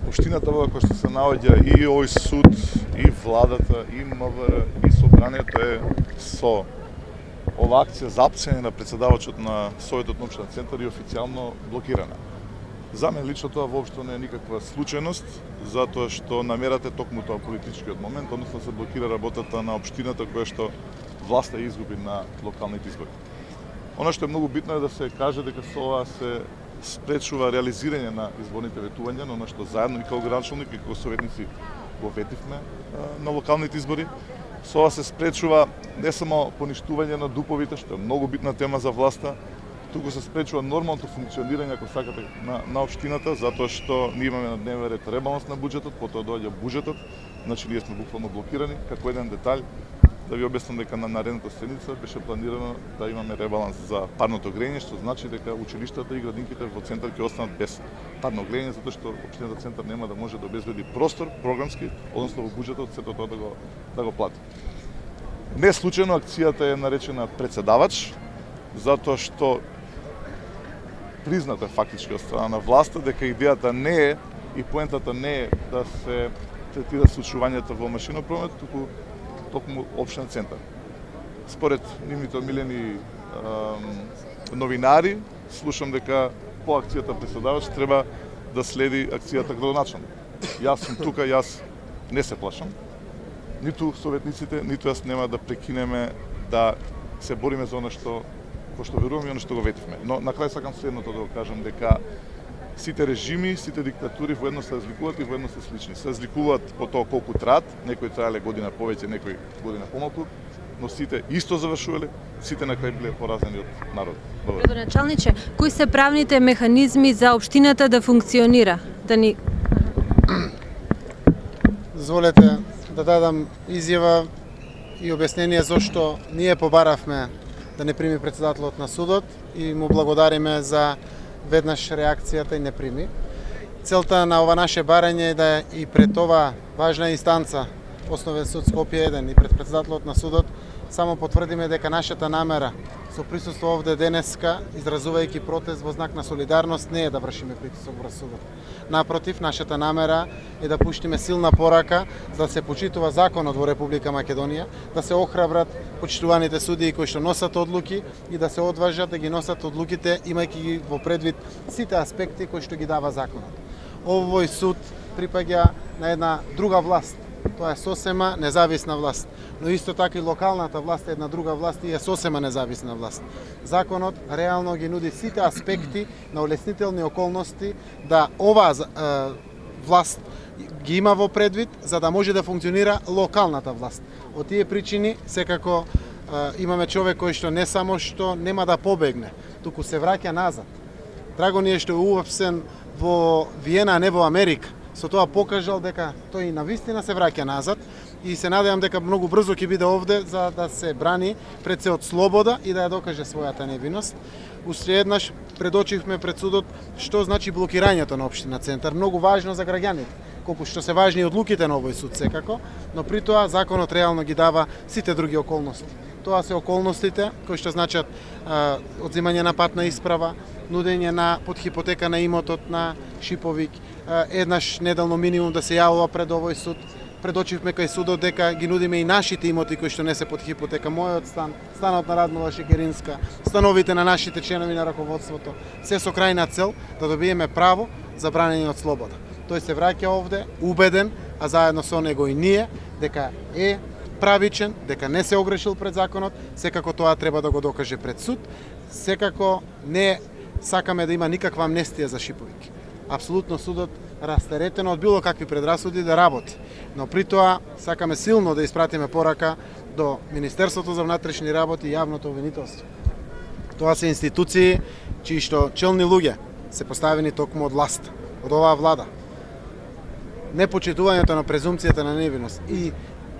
Општината во која што се наоѓа и овој суд, и владата, и МВР, и собранието е со ова акција за апсење на председавачот на Советот на општинен центар и официјално блокирана. За мен лично тоа воопшто не е никаква случајност, затоа што намерата е токму тоа политичкиот момент, односно се блокира работата на општината која што власта изгуби на локалните избори. Она што е многу битно е да се каже дека со ова се спречува реализирање на изборните ветувања, но што заедно и како градоначалник и како советници го ветивме на локалните избори. Со ова се спречува не само поништување на дуповите, што е многу битна тема за власта, туку се спречува нормалното функционирање, ако сакате, на општината, затоа што ние имаме на дневен ред ребаланс на буџетот, потоа доаѓа буџетот, значи ние сме буквално блокирани. Како еден детаљ, да ви објаснам дека на наредната седница беше планирано да имаме ребаланс за парното грејење, што значи дека училиштата и градинките во центар ќе останат без парно грејење, затоа што општината центар нема да може да обезбеди простор програмски, односно во буџетот сето тоа да го плати. Не случајно акцијата е наречена председавач, затоа што призната фактички од страна на власта дека идејата не е и поентата не е да се третира случувањата во машинопромет, туку токму општинен центар. Според нивните омилени новинари, слушам дека по акцијата председавач треба да следи акцијата градоначалник. Јас сум тука, јас не се плашам. Ниту советниците, ниту јас нема да прекинеме да се бориме за она што веруваме и она што го ветивме. Но на крај сакам следното да го кажам, дека сите режими, сите диктатури воедно се разликуваат и воедно се слични. Се разликуваат по тоа колку траат, некои траеле година повеќе, некои година помалку, но сите исто завршувале, сите на крај биле поразени од народот. Градоначалниче, кои се правните механизми за општината да функционира? Дозволете да дадам изјава и објаснение зошто ние побаравме да не прими председателот на судот и му благодариме за веднаш реакцијата и не прими. Целта на ова наше барање е да и пред ова важна инстанца, Основен суд Скопје 1 и пред председателот на судот, само потврдиме дека нашата намера со присуство овде денеска, изразувајќи протест во знак на солидарност, не е да вршиме притисок врз судот. Напротив, нашата намера е да пуштиме силна порака за да се почитува законот во Република Македонија, да се охрабрат почитуваните судии кои што носат одлуки и да се одважат да ги носат одлуките, имајќи ги во предвид сите аспекти кои што ги дава законот. Овој суд припаѓа на една друга власт. Тоа е сосема независна власт. Но исто така и локалната власт е една друга власт и е сосема независна власт. Законот реално ги нуди сите аспекти на олеснителни околности да оваа власт ги има во предвид за да може да функционира локалната власт. Од тие причини секако имаме човек кој што не само што нема да побегне, туку се враќа назад. Драго ни е што е уапсен во Виена, а не во Америка. Со тоа покажал дека тој навистина се враќа назад и се надевам дека многу брзо ќе биде овде за да се брани пред се од слобода и да ја докаже својата невиност. Уште еднаш предочивме пред судот што значи блокирањето на општина центар, многу важно за граѓаните, колку што се важни одлуките на овој суд секако, но при тоа законот реално ги дава сите други околности. Тоа се околностите кои што значат одземање на патна исправа, нудење на подхипотека на имотот на Шиповик, еднаш неделно минимум да се јавува пред овој суд. Предочивме кај судот дека ги нудиме и нашите имоти кои што не се под хипотека, мојот стан, станот на Радмила Шекеринска, становите на нашите членови на раководството, се со крајна цел да добиеме право за бранење од слобода. Тој се враќа овде убеден, а заедно со него и ние, дека е правичен, дека не се огрешил пред законот, секако тоа треба да го докаже пред суд, секако не сакаме да има никаква амнестија за Шиповик. Апсолутно судот растеретено од било какви предрасуди да работи. Но при тоа сакаме силно да испратиме порака до Министерството за внатрешни работи и јавното обвинителство. Тоа се институции чии што челни луѓе се поставени токму од власт, од оваа влада. Непочитувањето на презумцијата на невиност и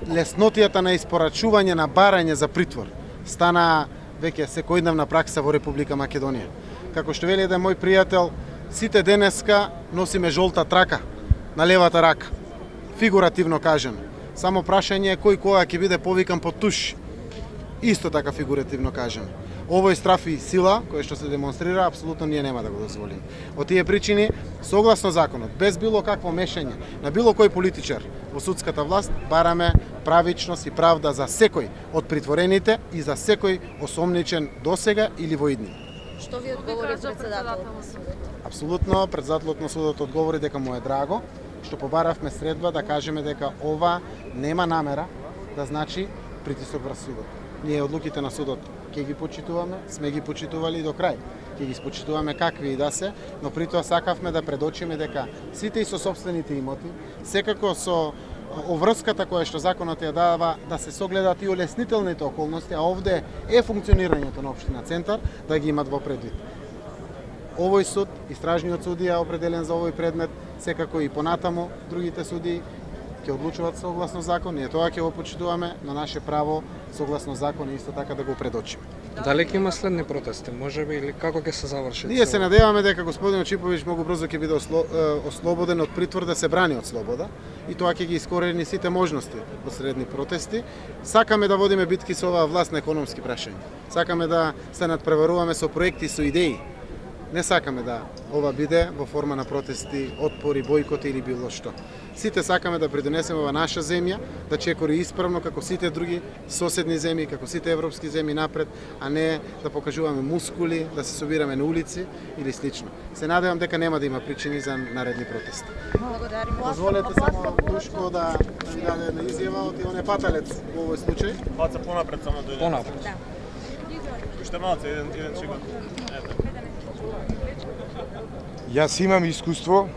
леснотијата на испорачување на барање за притвор стана веќе секојдневна пракса во Република Македонија. Како што вели еден мој пријател, сите денеска носиме жолта трака на левата рака. Фигуративно кажано. Само прашање е кој кога ќе биде повикан под туш. Исто така фигуративно кажано. овој страф и сила кој што се демонстрира, апсолутно ние нема да го дозволиме. Од тие причини, согласно законот, без било какво мешање на било кој политичар во судската власт, бараме правичност и правда за секој од притворените и за секој осомничен досега или во идни. Што ви одговори председателот на судот? Апсолутно, председателот на судот одговори дека му е драго што побаравме средба да кажеме дека ова нема намера да значи притисок врз судот. Ние одлуките на судот ќе ги почитуваме, сме ги почитували до крај. Ќе ги почитуваме какви и да се, но при тоа сакавме да предочиме дека сите и со собствените имоти, секако со оврската која што законот ја дава да се согледат и олеснителните околности, а овде е функционирањето на општина Центар, да ги имат во предвид. Овој суд, истражниот судија определен за овој предмет, секако и понатаму другите судии ќе одлучуваат согласно закон, ние тоа ќе го почитуваме, на наше право согласно закон и исто така да го предочиме. Дали ќе има следни протести, можеби, или како ќе се заврши? Ние се надеваме дека господин Очиповиќ многу брзо ќе биде ослободен од притвор да се брани од слобода и тоа ќе ги искорени сите можности од средни протести. Сакаме да водиме битки со оваа власт на економски прашања. Сакаме да се надпреваруваме со проекти, со идеи. Не сакаме да ова биде во форма на протести, отпори, бойкоти или било што. Сите сакаме да придонесеме ова наша земја, да чекори исправно како сите други соседни земји, како сите европски земји напред, а не да покажуваме мускули, да се собираме на улици или слично. Се надевам дека нема да има причини за наредни протести. Благодарим. Дозволете само Душко да ви даде една изјава од он е паталец во овој случај. Паца понапред само дојде. Понапред. Уште малце, еден секунд. Јас имам искуство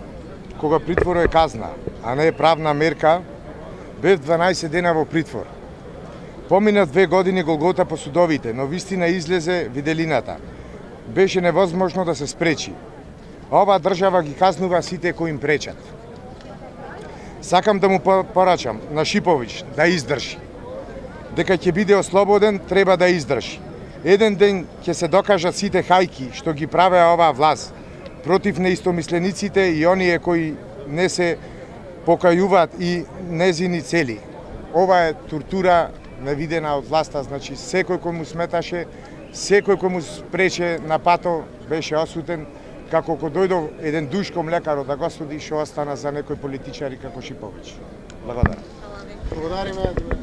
кога притвор е казна, а не е правна мерка. Бев 12 дена во притвор. Помина 2 години голгота по судовите, но вистина излезе виделината. Беше невозможно да се спречи. Оваа држава ги казнува сите кои им пречат. Сакам да му порачам на Шиповиќ да издржи. Дека ќе биде ослободен, треба да издржи. Еден ден ќе се докажат сите хајки што ги правеа оваа власт против неистомислениците и оние кои не се покајуваат и незини цели. Ова е тортура навидена од власта, значи секој кој му сметаше, секој кој му спрече на пато беше осуден, како кога дојдов еден Душко млекар да го суди, што остана за некои политичари како Шиповиќ. Благодарам. Благодариме.